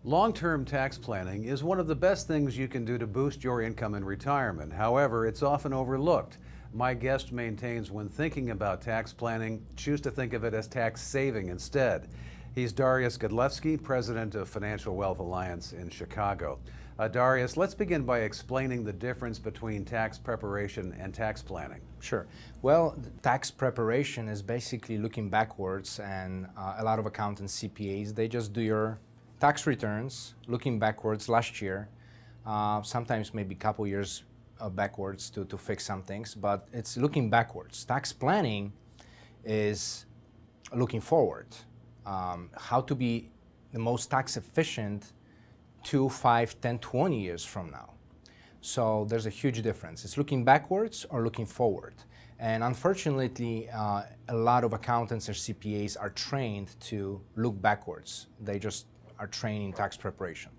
Long-term tax planning is one of the best things you can do to boost your income in retirement. However, it's often overlooked. My guest maintains when thinking about tax planning, choose to think of it as tax saving instead. He's Dariusz Godlewski, president of Financial Wealth Alliance in Chicago. Dariusz, let's begin by explaining the difference between tax preparation and tax planning. Sure. Well, tax preparation is basically looking backwards, and a lot of accountants, CPAs, they just do your tax returns, looking backwards last year, sometimes maybe a couple years backwards to fix some things, but it's looking backwards. Tax planning is looking forward, how to be the most tax efficient 2, 5, 10, 20 years from now. So there's a huge difference. It's looking backwards or looking forward. And unfortunately, a lot of accountants or CPAs are trained to look backwards. They just are trained in tax preparation.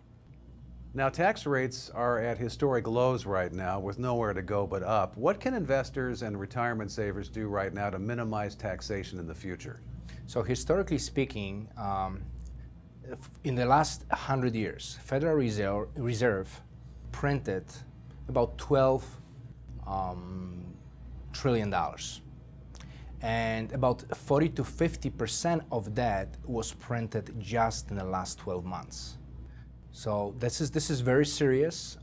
Now, tax rates are at historic lows right now with nowhere to go but up. What can investors and retirement savers do right now to minimize taxation in the future? So historically speaking, in the last 100 years, Federal Reserve printed about $12 trillion. And about 40 to 50% of that was printed just in the last 12 months. So this is very serious.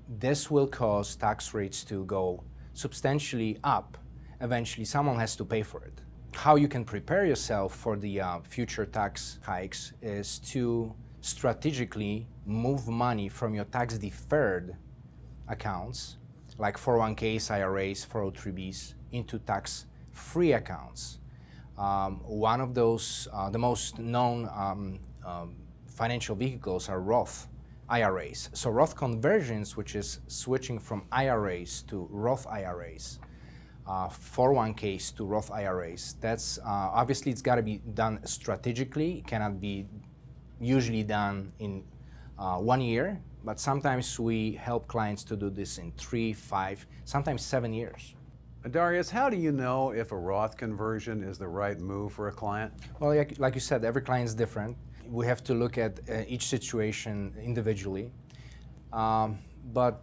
This will cause tax rates to go substantially up. Eventually, someone has to pay for it. How you can prepare yourself for the future tax hikes is to strategically move money from your tax-deferred accounts, like 401ks, IRAs, 403bs, into tax-free accounts. One of those, the most known financial vehicles are Roth IRAs. So Roth Conversions, which is switching from IRAs to Roth IRAs, 401ks to Roth IRAs. That's obviously it's got to be done strategically. It cannot be usually done in 1 year, but sometimes we help clients to do this in 3, 5, sometimes 7 years. Dariusz, how do you know if a Roth conversion is the right move for a client? Well, like you said, every client is different. We have to look at each situation individually. But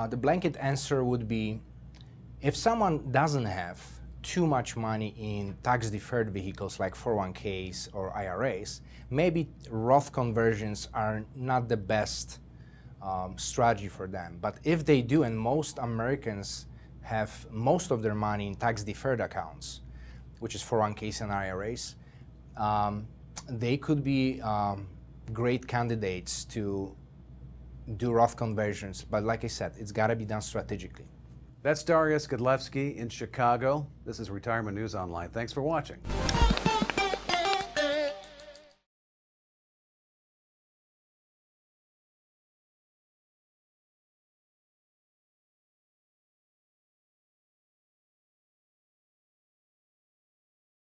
the blanket answer would be, if someone doesn't have too much money in tax-deferred vehicles like 401ks or IRAs, maybe Roth conversions are not the best strategy for them. But if they do, and most Americans have most of their money in tax-deferred accounts, which is 401ks and IRAs, they could be great candidates to do Roth conversions. But like I said, it's got to be done strategically. That's Dariusz Godlewski in Chicago. This is Retirement News Online. Thanks for watching.